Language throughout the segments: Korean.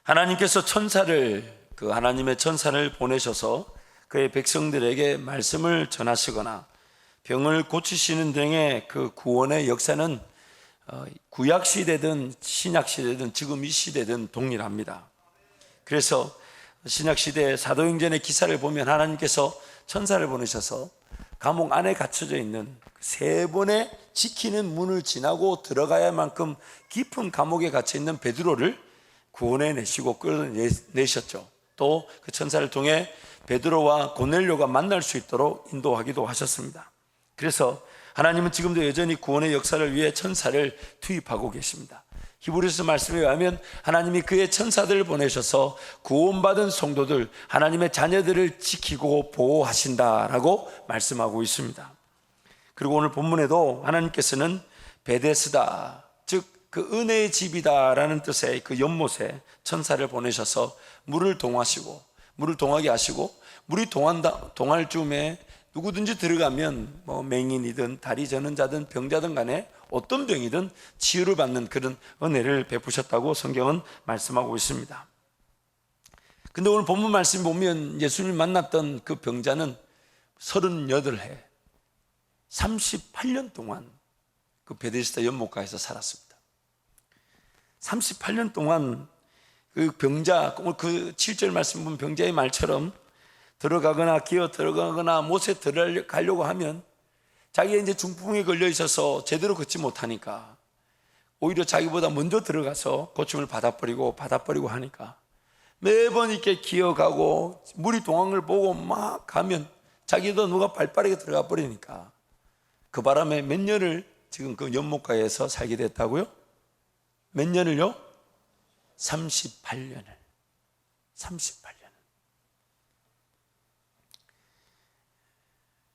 하나님께서 하나님의 천사를 보내셔서 그의 백성들에게 말씀을 전하시거나 병을 고치시는 등의 그 구원의 역사는 구약 시대든 신약 시대든 지금 이 시대든 동일합니다. 그래서 신약 시대 사도행전의 기사를 보면 하나님께서 천사를 보내셔서 감옥 안에 갇혀져 있는 세 번의 지키는 문을 지나고 들어가야 만큼 깊은 감옥에 갇혀 있는 베드로를 구원해내시고 끌어내셨죠. 또 그 천사를 통해 베드로와 고넬료가 만날 수 있도록 인도하기도 하셨습니다. 그래서 하나님은 지금도 여전히 구원의 역사를 위해 천사를 투입하고 계십니다. 히브리서 말씀에 의하면 하나님이 그의 천사들을 보내셔서 구원받은 성도들, 하나님의 자녀들을 지키고 보호하신다라고 말씀하고 있습니다. 그리고 오늘 본문에도 하나님께서는 베데스다, 즉 그 은혜의 집이다라는 뜻의 그 연못에 천사를 보내셔서 물을 동하게 하시고, 물이 동할 즈음에 누구든지 들어가면 맹인이든 다리 저는 자든 병자든 간에 어떤 병이든 치유를 받는 그런 은혜를 베푸셨다고 성경은 말씀하고 있습니다. 근데 오늘 본문 말씀 보면 예수님을 만났던 그 병자는 38해 38년 동안 그 베데스다 연못가에서 살았습니다. 38년 동안 그 병자, 그 7절 말씀 보면 병자의 말처럼 들어가거나 기어 들어가거나 못에 들어가려고 하면 자기가 이제 중풍에 걸려 있어서 제대로 걷지 못하니까 오히려 자기보다 먼저 들어가서 고침을 받아버리고 하니까 매번 이렇게 기어가고 물이 동한 걸 보고 막 가면 자기도 누가 발빠르게 들어가 버리니까 그 바람에 몇 년을 지금 그 연못가에서 살게 됐다고요? 몇 년을요? 38년을.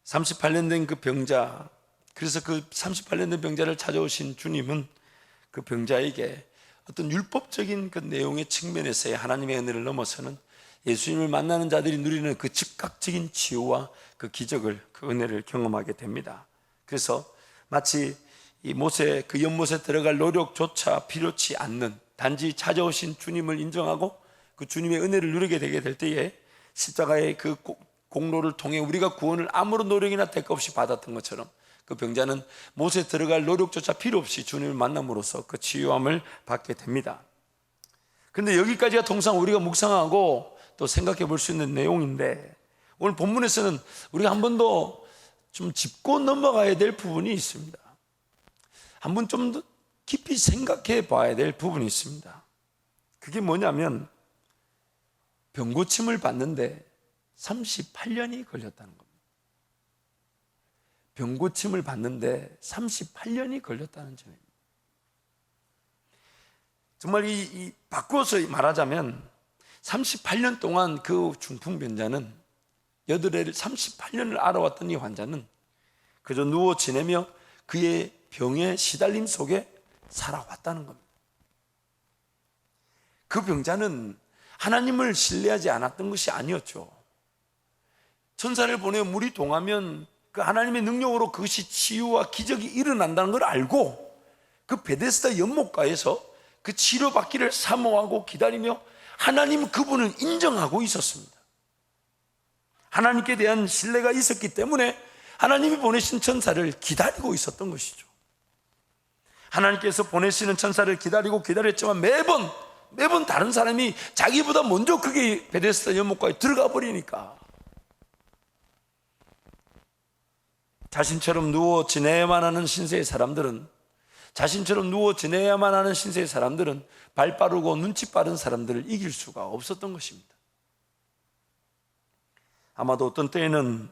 38년 된 그 병자, 그래서 그 38년 된 병자를 찾아오신 주님은 그 병자에게 어떤 율법적인 그 내용의 측면에서의 하나님의 은혜를 넘어서는 예수님을 만나는 자들이 누리는 그 즉각적인 치유와 그 기적을, 그 은혜를 경험하게 됩니다. 그래서 마치 이 그 연못에 들어갈 노력조차 필요치 않는, 단지 찾아오신 주님을 인정하고 그 주님의 은혜를 누리게 되게 될 때에 십자가의 그 공로를 통해 우리가 구원을 아무런 노력이나 대가 없이 받았던 것처럼 그 병자는 못에 들어갈 노력조차 필요 없이 주님을 만남으로써 그 치유함을 받게 됩니다. 그런데 여기까지가 통상 우리가 묵상하고 또 생각해 볼 수 있는 내용인데, 오늘 본문에서는 우리가 한 번 더 좀 짚고 넘어가야 될 부분이 있습니다. 한 번 좀 더 깊이 생각해 봐야 될 부분이 있습니다. 그게 뭐냐면 병고침을 받는데 38년이 걸렸다는 겁니다. 병고침을 받는데 38년이 걸렸다는 점입니다. 정말 바꿔서 말하자면 38년 동안 그 중풍병자는 38년을 알아왔던 이 환자는 그저 누워 지내며 그의 병의 시달림 속에 살아왔다는 겁니다. 그 병자는 하나님을 신뢰하지 않았던 것이 아니었죠. 천사를 보내 물이 동하면 그 하나님의 능력으로 그것이 치유와 기적이 일어난다는 걸 알고 그 베데스다 연못가에서 그 치료받기를 사모하고 기다리며 하나님 그분을 인정하고 있었습니다. 하나님께 대한 신뢰가 있었기 때문에 하나님이 보내신 천사를 기다리고 있었던 것이죠. 하나님께서 보내시는 천사를 기다렸지만 매번 다른 사람이 자기보다 먼저 그게 베데스다 연못가에 들어가 버리니까 자신처럼 누워 지내야만 하는 신세의 사람들은 발 빠르고 눈치 빠른 사람들을 이길 수가 없었던 것입니다. 아마도 어떤 때에는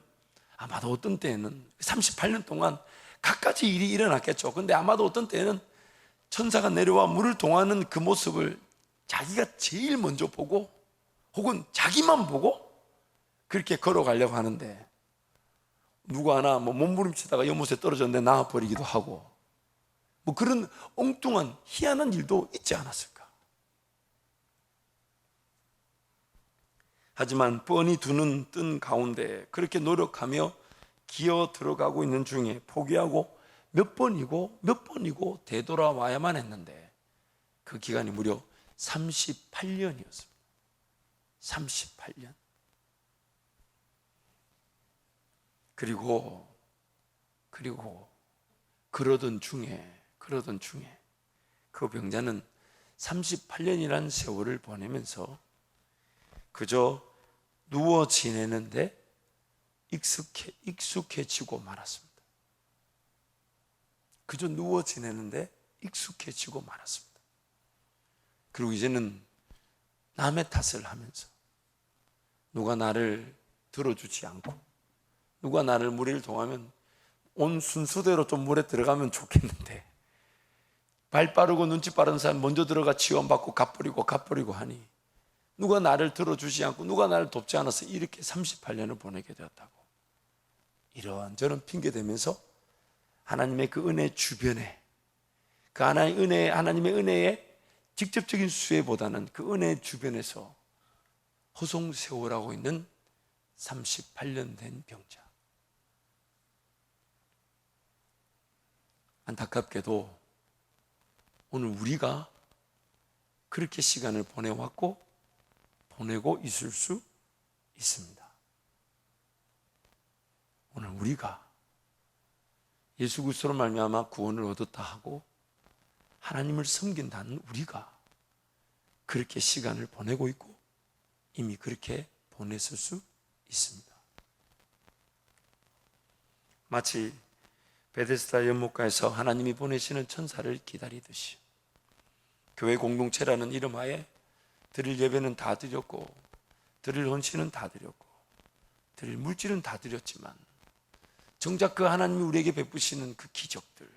38년 동안 갖가지 일이 일어났겠죠. 근데 아마도 어떤 때에는 천사가 내려와 물을 동하는 그 모습을 자기가 제일 먼저 보고 혹은 자기만 보고 그렇게 걸어가려고 하는데 누구 하나 몸부림치다가 연못에 떨어졌는데 나와버리기도 하고 그런 엉뚱한 희한한 일도 있지 않았을까. 하지만 뻔히 두 눈 뜬 가운데 그렇게 노력하며 기어 들어가고 있는 중에 포기하고 몇 번이고 되돌아와야만 했는데 그 기간이 무려 38년이었습니다. 38년. 그리고 그러던 중에 그 병자는 38년이라는 세월을 보내면서 그저 누워 지내는데 익숙해지고 말았습니다. 그저 누워 지내는데 익숙해지고 말았습니다. 그리고 이제는 남의 탓을 하면서 누가 나를 들어주지 않고 누가 나를 무리를 동하면 온 순서대로 좀 물에 들어가면 좋겠는데 발 빠르고 눈치 빠른 사람 먼저 들어가 지원받고 갚버리고 하니 누가 나를 들어주지 않고 누가 나를 돕지 않아서 이렇게 38년을 보내게 되었다고 이런저런 핑계대면서 하나님의 그 은혜 주변에 그 하나님의 은혜의 직접적인 수혜보다는 그 은혜 주변에서 허송세월하고 있는 38년 된 병자. 안타깝게도 오늘 우리가 그렇게 시간을 보내왔고 보내고 있을 수 있습니다. 오늘 우리가 예수 그리스도로 말미암아 구원을 얻었다 하고 하나님을 섬긴다는 우리가 그렇게 시간을 보내고 있고 이미 그렇게 보냈을 수 있습니다. 마치 베데스다 연못가에서 하나님이 보내시는 천사를 기다리듯이 교회 공동체라는 이름 하에 드릴 예배는 다 드렸고 드릴 헌신은 다 드렸고 드릴 물질은 다 드렸지만 정작 그 하나님이 우리에게 베푸시는 그 기적들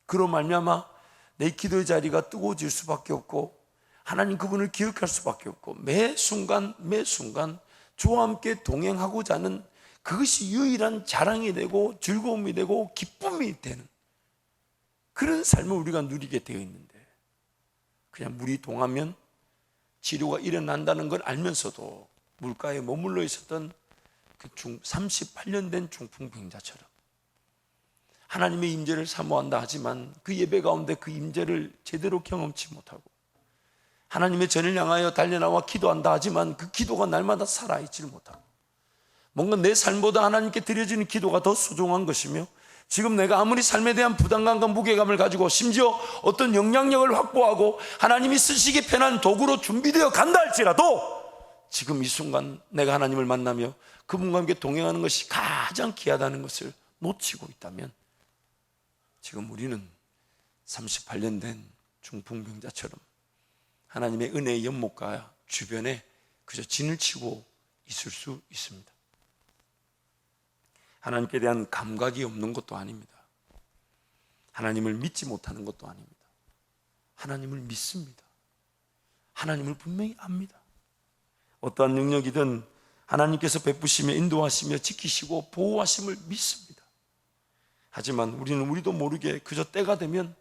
그로 말미암아 내 기도의 자리가 뜨거워질 수밖에 없고 하나님 그분을 기억할 수밖에 없고 매 순간 주와 함께 동행하고자 하는 그것이 유일한 자랑이 되고 즐거움이 되고 기쁨이 되는 그런 삶을 우리가 누리게 되어 있는데 그냥 물이 동하면 치료가 일어난다는 걸 알면서도 물가에 머물러 있었던 그 38년 된 중풍병자처럼 하나님의 임재를 사모한다 하지만 그 예배 가운데 그 임재를 제대로 경험치 못하고 하나님의 전을 향하여 달려나와 기도한다 하지만 그 기도가 날마다 살아있지를 못하고 뭔가 내 삶보다 하나님께 드려지는 기도가 더 소중한 것이며 지금 내가 아무리 삶에 대한 부담감과 무게감을 가지고 심지어 어떤 영향력을 확보하고 하나님이 쓰시기 편한 도구로 준비되어 간다 할지라도 지금 이 순간 내가 하나님을 만나며 그분과 함께 동행하는 것이 가장 귀하다는 것을 놓치고 있다면 지금 우리는 38년 된 중풍병자처럼 하나님의 은혜의 연못가 주변에 그저 진을 치고 있을 수 있습니다. 하나님께 대한 감각이 없는 것도 아닙니다. 하나님을 믿지 못하는 것도 아닙니다. 하나님을 믿습니다. 하나님을 분명히 압니다. 어떠한 능력이든 하나님께서 베푸시며 인도하시며 지키시고 보호하심을 믿습니다. 하지만 우리는 우리도 모르게 그저 때가 되면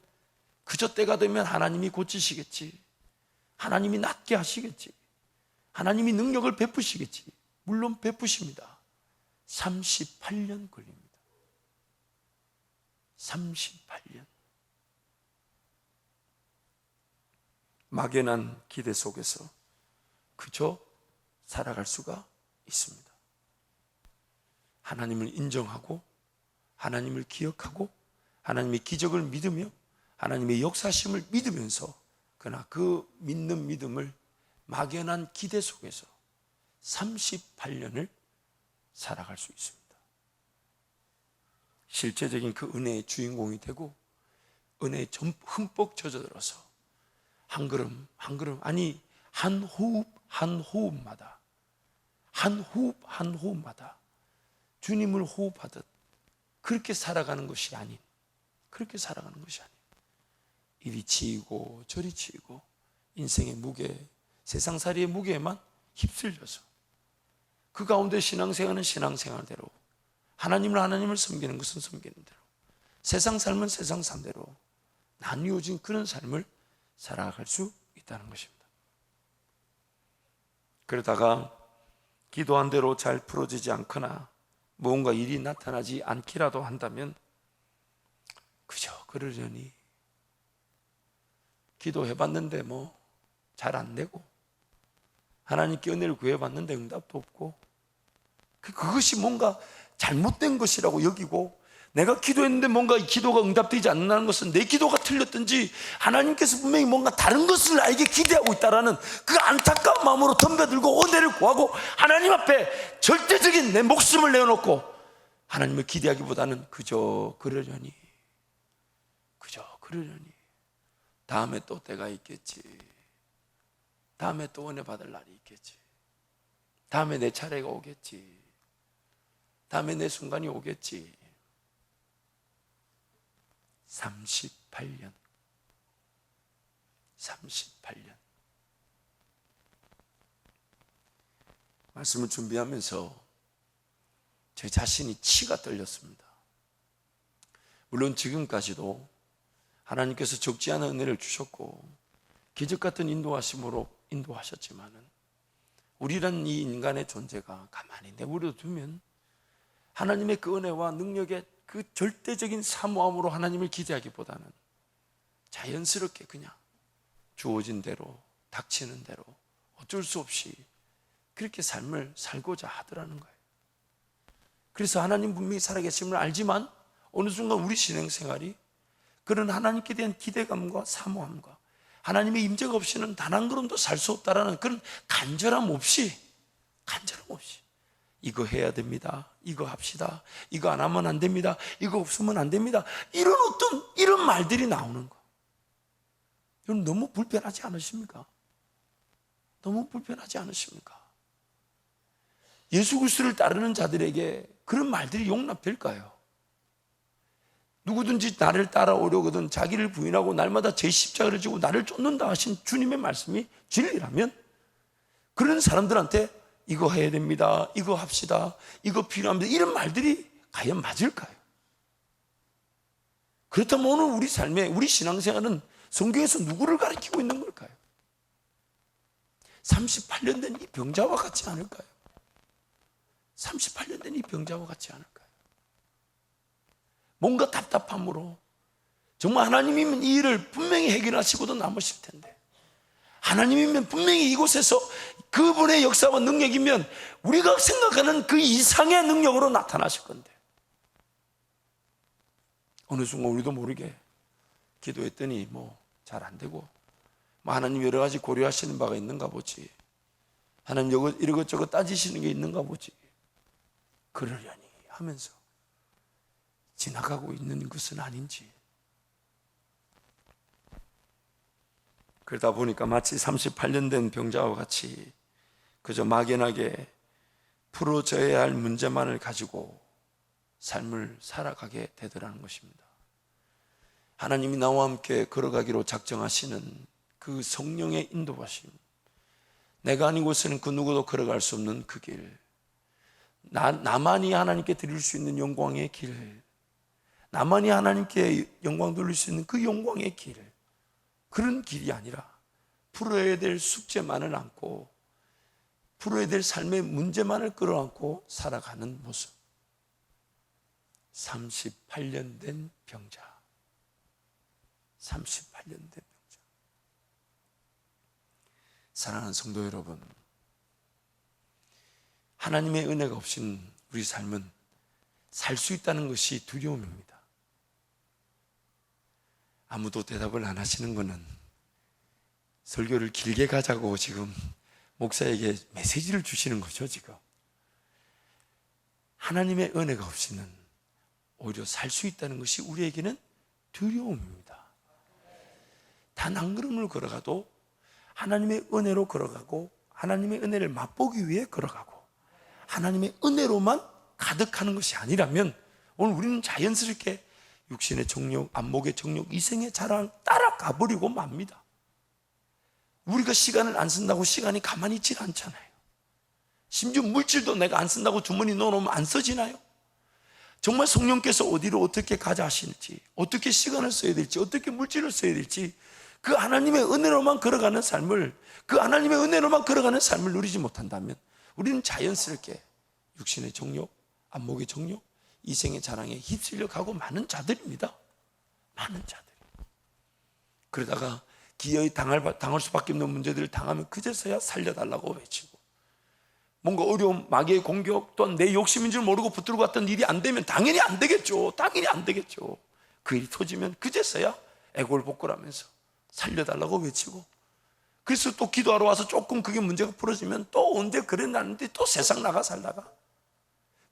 하나님이 고치시겠지, 하나님이 낫게 하시겠지, 하나님이 능력을 베푸시겠지. 물론 베푸십니다. 38년 걸립니다. 38년. 막연한 기대 속에서 그저 살아갈 수가 있습니다. 하나님을 인정하고 하나님을 기억하고 하나님의 기적을 믿으며 하나님의 역사심을 믿으면서 그러나 그 믿는 믿음을 막연한 기대 속에서 38년을 살아갈 수 있습니다. 실제적인 그 은혜의 주인공이 되고 은혜에 흠뻑 젖어들어서 한 걸음 한 걸음 아니 한 호흡 한 호흡마다 한 호흡 한 호흡마다 주님을 호흡하듯 그렇게 살아가는 것이 아닌 이리 치이고 저리 치이고 인생의 무게 세상살이의 무게에만 휩쓸려서 그 가운데 신앙생활은 신앙생활대로 하나님을 섬기는 것은 섬기는 대로 세상 삶은 세상 삶대로 나뉘어진 그런 삶을 살아갈 수 있다는 것입니다. 그러다가 기도한 대로 잘 풀어지지 않거나 무언가 일이 나타나지 않기라도 한다면 그저 그러려니 기도해봤는데 뭐 잘 안 되고, 하나님께 은혜를 구해봤는데 응답도 없고, 그것이 뭔가 잘못된 것이라고 여기고, 내가 기도했는데 뭔가 이 기도가 응답되지 않는다는 것은 내 기도가 틀렸든지 하나님께서 분명히 뭔가 다른 것을 나에게 기대하고 있다라는 그 안타까운 마음으로 덤벼들고 은혜를 구하고 하나님 앞에 절대적인 내 목숨을 내어놓고 하나님을 기대하기보다는 그저 그러려니 다음에 또 때가 있겠지, 다음에 또 은혜 받을 날이 있겠지, 다음에 내 차례가 오겠지, 다음에 내 순간이 오겠지. 38년 말씀을 준비하면서 제 자신이 치가 떨렸습니다. 물론 지금까지도 하나님께서 적지 않은 은혜를 주셨고 기적 같은 인도하심으로 인도하셨지만은 우리란 이 인간의 존재가 가만히 내버려 두면 하나님의 그 은혜와 능력의 그 절대적인 사모함으로 하나님을 기대하기보다는 자연스럽게 그냥 주어진 대로, 닥치는 대로 어쩔 수 없이 그렇게 삶을 살고자 하더라는 거예요. 그래서 하나님 분명히 살아계심을 알지만 어느 순간 우리 신앙생활이 그런 하나님께 대한 기대감과 사모함과 하나님의 임재가 없이는 단 한 걸음도 살 수 없다라는 그런 간절함 없이 이거 해야 됩니다, 이거 합시다, 이거 안 하면 안 됩니다, 이거 없으면 안 됩니다, 이런 말들이 나오는 거. 여러분 너무 불편하지 않으십니까? 너무 불편하지 않으십니까? 예수 그리스도를 따르는 자들에게 그런 말들이 용납될까요? 누구든지 나를 따라오려거든 자기를 부인하고 날마다 제 십자가를 지고 나를 쫓는다 하신 주님의 말씀이 진리라면 그런 사람들한테 이거 해야 됩니다, 이거 합시다, 이거 필요합니다, 이런 말들이 과연 맞을까요? 그렇다면 오늘 우리 삶에, 우리 신앙생활은 성경에서 누구를 가리키고 있는 걸까요? 38년 된 이 병자와 같지 않을까요? 38년 된 이 병자와 같지 않을까요? 뭔가 답답함으로 정말 하나님이면 이 일을 분명히 해결하시고도 남으실 텐데, 하나님이면 분명히 이곳에서 그분의 역사와 능력이면 우리가 생각하는 그 이상의 능력으로 나타나실 건데 어느 순간 우리도 모르게 기도했더니 잘 안 되고 하나님 여러 가지 고려하시는 바가 있는가 보지, 하나님 이것저것 따지시는 게 있는가 보지, 그러려니 하면서 지나가고 있는 것은 아닌지. 그러다 보니까 마치 38년 된 병자와 같이 그저 막연하게 풀어져야 할 문제만을 가지고 삶을 살아가게 되더라는 것입니다. 하나님이 나와 함께 걸어가기로 작정하시는 그 성령의 인도하심, 내가 아니고서는 그 누구도 걸어갈 수 없는 그 길, 나만이 하나님께 드릴 수 있는 영광의 길, 나만이 하나님께 영광 돌릴 수 있는 그 영광의 길, 그런 길이 아니라 풀어야 될 숙제만을 안고 풀어야 될 삶의 문제만을 끌어안고 살아가는 모습. 38년 된 병자, 38년 된 병자. 사랑하는 성도 여러분, 하나님의 은혜가 없인 우리 삶은 살 수 있다는 것이 두려움입니다. 아무도 대답을 안 하시는 것은 설교를 길게 가자고 지금 목사에게 메시지를 주시는 거죠. 지금 하나님의 은혜가 없이는 오히려 살 수 있다는 것이 우리에게는 두려움입니다. 단 한 걸음을 걸어가도 하나님의 은혜로 걸어가고 하나님의 은혜를 맛보기 위해 걸어가고 하나님의 은혜로만 가득하는 것이 아니라면 오늘 우리는 자연스럽게 육신의 정욕, 안목의 정욕, 이생의 자랑 따라가 버리고 맙니다. 우리가 시간을 안 쓴다고 시간이 가만히 있질 않잖아요. 심지어 물질도 내가 안 쓴다고 주머니 넣어놓으면 안 써지나요? 정말 성령께서 어디로 어떻게 가자 하시는지, 어떻게 시간을 써야 될지, 어떻게 물질을 써야 될지, 그 하나님의 은혜로만 걸어가는 삶을, 그 하나님의 은혜로만 걸어가는 삶을 누리지 못한다면 우리는 자연스럽게 육신의 정욕, 안목의 정욕, 이생의 자랑에 휩쓸려 가고 많은 자들입니다. 많은 자들. 그러다가 기어이 당할 수밖에 없는 문제들을 당하면 그제서야 살려달라고 외치고, 뭔가 어려움, 마귀의 공격 또한 내 욕심인 줄 모르고 붙들고 갔던 일이 안 되면 당연히 안 되겠죠. 당연히 안 되겠죠. 그 일이 터지면 그제서야 애골복골하면서 살려달라고 외치고, 그래서 또 기도하러 와서 조금 그게 문제가 풀어지면 또 언제 그랬나는데 또 세상 나가 살다가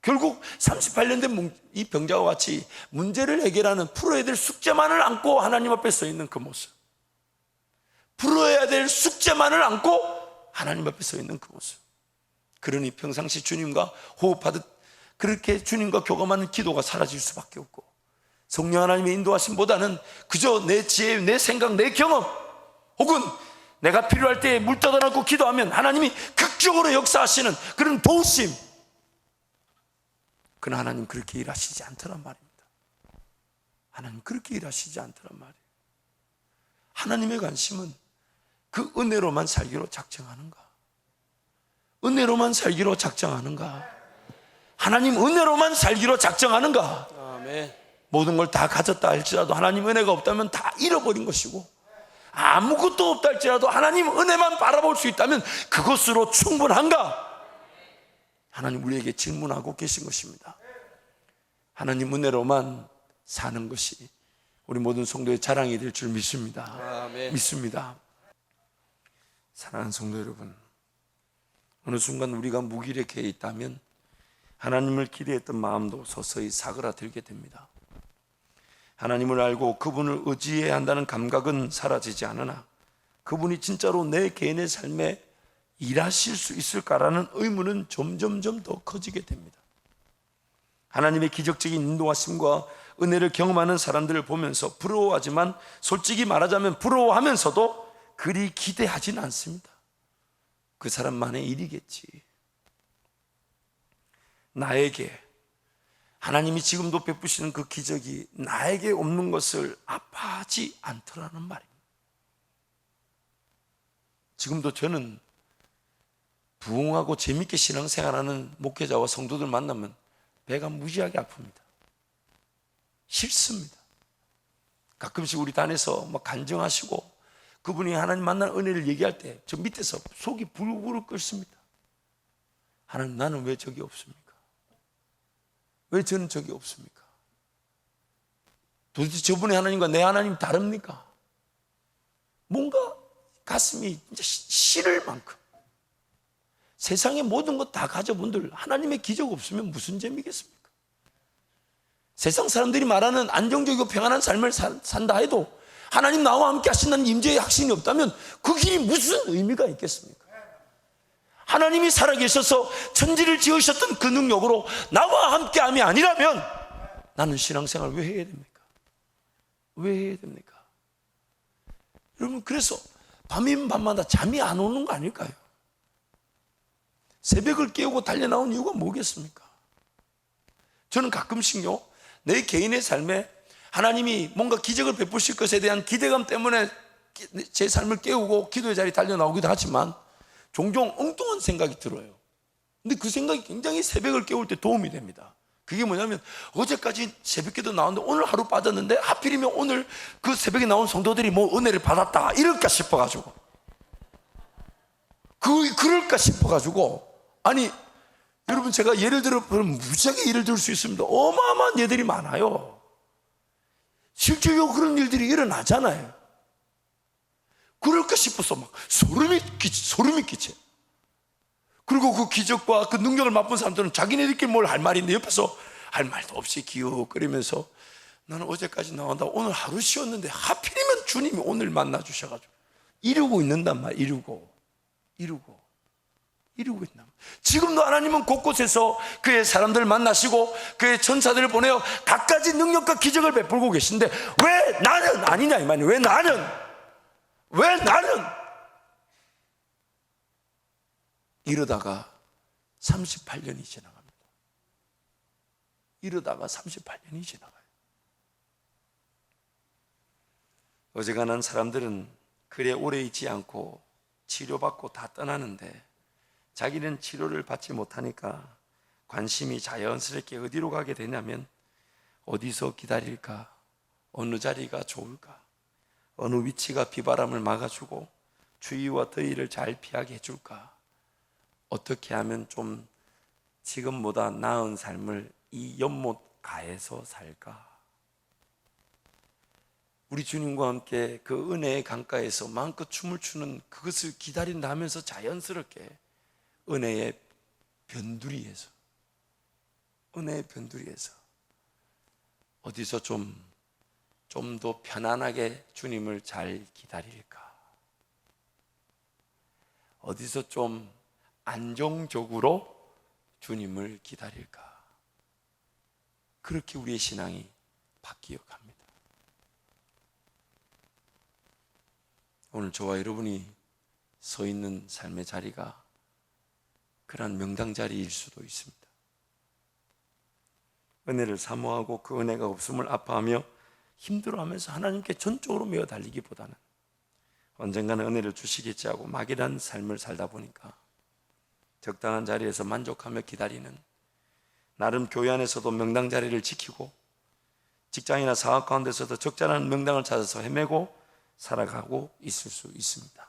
결국 38년 된 이 병자와 같이 문제를 해결하는, 풀어야 될 숙제만을 안고 하나님 앞에 서 있는 그 모습, 풀어야 될 숙제만을 안고 하나님 앞에 서 있는 그 모습. 그러니 평상시 주님과 호흡하듯 그렇게 주님과 교감하는 기도가 사라질 수밖에 없고, 성령 하나님의 인도하심보다는 그저 내 지혜, 내 생각, 내 경험, 혹은 내가 필요할 때 물 떠다놓고 기도하면 하나님이 극적으로 역사하시는 그런 도우심, 그러나 하나님 그렇게 일하시지 않더란 말입니다. 하나님 그렇게 일하시지 않더란 말이에요. 하나님의 관심은 그 은혜로만 살기로 작정하는가? 은혜로만 살기로 작정하는가? 하나님 은혜로만 살기로 작정하는가? 아멘. 모든 걸 다 가졌다 할지라도 하나님 은혜가 없다면 다 잃어버린 것이고, 아무것도 없다 할지라도 하나님 은혜만 바라볼 수 있다면 그것으로 충분한가? 하나님 우리에게 질문하고 계신 것입니다. 하나님 은혜로만 사는 것이 우리 모든 성도의 자랑이 될 줄 믿습니다. 아멘. 믿습니다. 사랑하는 성도 여러분, 어느 순간 우리가 무기력해 있다면 하나님을 기대했던 마음도 서서히 사그라들게 됩니다. 하나님을 알고 그분을 의지해야 한다는 감각은 사라지지 않으나 그분이 진짜로 내 개인의 삶에 일하실 수 있을까라는 의문은 점점점 더 커지게 됩니다. 하나님의 기적적인 인도하심과 은혜를 경험하는 사람들을 보면서 부러워하지만, 솔직히 말하자면 부러워하면서도 그리 기대하진 않습니다. 그 사람만의 일이겠지. 나에게 하나님이 지금도 베푸시는 그 기적이 나에게 없는 것을 아파하지 않더라는 말입니다. 지금도 저는 부흥하고 재밌게 신앙생활하는 목회자와 성도들 만나면 배가 무지하게 아픕니다. 싫습니다. 가끔씩 우리 단에서 막 간증하시고 그분이 하나님 만난 은혜를 얘기할 때 저 밑에서 속이 부르부르 끓습니다. 하나님, 나는 왜 저기 없습니까? 왜 저는 저기 없습니까? 도대체 저분의 하나님과 내 하나님 다릅니까? 뭔가 가슴이 진짜 싫을 만큼, 세상의 모든 것 다 가져본들 하나님의 기적 없으면 무슨 재미겠습니까? 세상 사람들이 말하는 안정적이고 평안한 삶을 산다 해도 하나님 나와 함께 하신다는 임재의 확신이 없다면 그 길이 무슨 의미가 있겠습니까? 하나님이 살아계셔서 천지를 지으셨던 그 능력으로 나와 함께함이 아니라면 나는 신앙생활 왜 해야 됩니까? 왜 해야 됩니까? 여러분, 그래서 밤이면 밤마다 잠이 안 오는 거 아닐까요? 새벽을 깨우고 달려나온 이유가 뭐겠습니까? 저는 가끔씩요, 내 개인의 삶에 하나님이 뭔가 기적을 베푸실 것에 대한 기대감 때문에 제 삶을 깨우고 기도의 자리에 달려나오기도 하지만 종종 엉뚱한 생각이 들어요. 근데 그 생각이 굉장히 새벽을 깨울 때 도움이 됩니다. 그게 뭐냐면, 어제까지 새벽기도 나왔는데 오늘 하루 빠졌는데 하필이면 오늘 그 새벽에 나온 성도들이 뭐 은혜를 받았다 이럴까 싶어가지고, 그럴까 싶어가지고, 아니 여러분, 제가 예를 들어 무지하게 예를 들 수 있습니다. 어마어마한 예들이 많아요. 실질적으로 그런 일들이 일어나잖아요. 그럴까 싶어서 막 소름이 끼쳐. 그리고 그 기적과 그 능력을 맛본 사람들은 자기네들끼리 뭘 할 말인데 옆에서 할 말도 없이 기웃거리면서, 나는 어제까지 나온다 오늘 하루 쉬었는데 하필이면 주님이 오늘 만나 주셔가지고 이루고 있는단 말이야. 이루고 있나. 지금도 하나님은 곳곳에서 그의 사람들을 만나시고 그의 천사들을 보내어 갖가지 능력과 기적을 베풀고 계신데 왜 나는 아니냐 이 말이에요. 왜 나는 이러다가 38년이 지나갑니다. 이러다가 38년이 지나가요. 어지간한 사람들은 그래 오래 있지 않고 치료받고 다 떠나는데 자기는 치료를 받지 못하니까 관심이 자연스럽게 어디로 가게 되냐면, 어디서 기다릴까? 어느 자리가 좋을까? 어느 위치가 비바람을 막아주고 추위와 더위를 잘 피하게 해줄까? 어떻게 하면 좀 지금보다 나은 삶을 이 연못 가에서 살까? 우리 주님과 함께 그 은혜의 강가에서 마음껏 춤을 추는 그것을 기다린다 하면서 자연스럽게 은혜의 변두리에서 어디서 좀 더 편안하게 주님을 잘 기다릴까? 어디서 좀 안정적으로 주님을 기다릴까? 그렇게 우리의 신앙이 바뀌어 갑니다. 오늘 저와 여러분이 서 있는 삶의 자리가 그러한 명당 자리일 수도 있습니다. 은혜를 사모하고 그 은혜가 없음을 아파하며 힘들어하면서 하나님께 전적으로 매어 달리기보다는 언젠가는 은혜를 주시겠지 하고 막연한 삶을 살다 보니까 적당한 자리에서 만족하며 기다리는, 나름 교회 안에서도 명당 자리를 지키고 직장이나 사업 가운데서도 적절한 명당을 찾아서 헤매고 살아가고 있을 수 있습니다.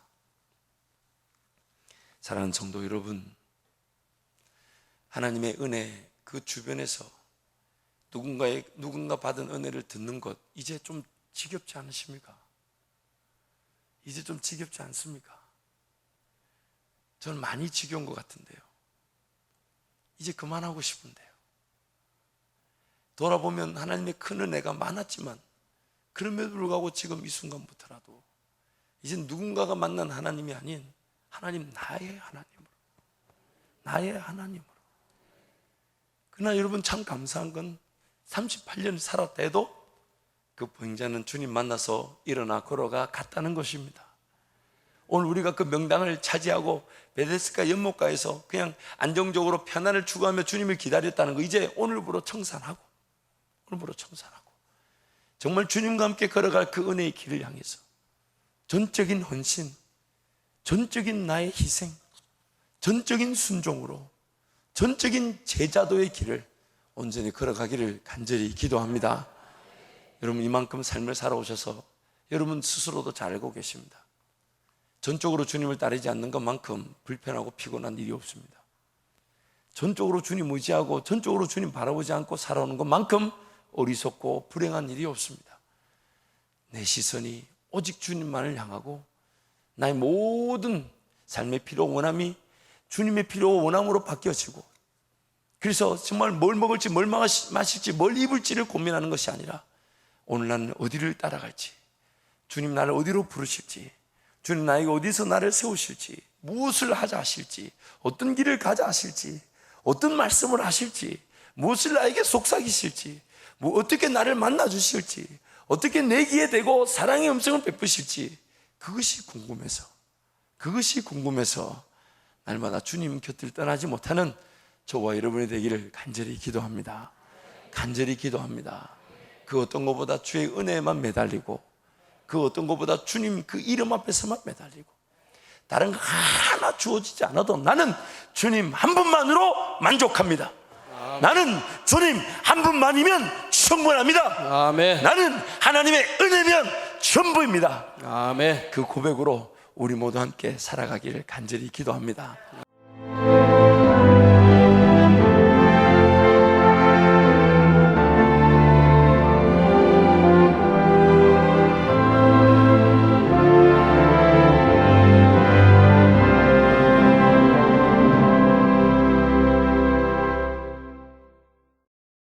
사랑하는 성도 여러분, 하나님의 은혜 그 주변에서 누군가 받은 은혜를 듣는 것 이제 좀 지겹지 않으십니까? 이제 좀 지겹지 않습니까? 저는 많이 지겨운 것 같은데요. 이제 그만하고 싶은데요. 돌아보면 하나님의 큰 은혜가 많았지만 그럼에도 불구하고 지금 이 순간부터라도 이제 누군가가 만난 하나님이 아닌 하나님, 나의 하나님으로. 그러나 여러분 참 감사한 건 38년 살았다 해도 그 보행자는 주님 만나서 일어나 걸어가 갔다는 것입니다. 오늘 우리가 그 명당을 차지하고 베데스다 연못가에서 그냥 안정적으로 편안을 추구하며 주님을 기다렸다는 거, 이제 오늘부로 청산하고 정말 주님과 함께 걸어갈 그 은혜의 길을 향해서 전적인 헌신, 전적인 나의 희생, 전적인 순종으로 전적인 제자도의 길을 온전히 걸어가기를 간절히 기도합니다. 여러분 이만큼 삶을 살아오셔서 여러분 스스로도 잘 알고 계십니다. 전적으로 주님을 따르지 않는 것만큼 불편하고 피곤한 일이 없습니다. 전적으로 주님 의지하고 전적으로 주님 바라보지 않고 살아오는 것만큼 어리석고 불행한 일이 없습니다. 내 시선이 오직 주님만을 향하고 나의 모든 삶의 필요 원함이 주님의 필요 원함으로 바뀌어지고, 그래서 정말 뭘 먹을지 뭘 마실지 뭘 입을지를 고민하는 것이 아니라 오늘 나는 어디를 따라갈지, 주님 나를 어디로 부르실지, 주님 나에게 어디서 나를 세우실지, 무엇을 하자 하실지, 어떤 길을 가자 하실지, 어떤 말씀을 하실지, 무엇을 나에게 속삭이실지, 어떻게 나를 만나 주실지, 어떻게 내 귀에 대고 사랑의 음성을 베푸실지, 그것이 궁금해서 날마다 주님 곁을 떠나지 못하는 저와 여러분이 되기를 간절히 기도합니다. 그 어떤 것보다 주의 은혜에만 매달리고, 그 어떤 것보다 주님 그 이름 앞에서만 매달리고, 다른 거 하나 주어지지 않아도 나는 주님 한 분만으로 만족합니다. 나는 주님 한 분만이면 충분합니다. 아멘. 나는 하나님의 은혜면 전부입니다. 아멘. 그 고백으로 우리 모두 함께 살아가기를 간절히 기도합니다.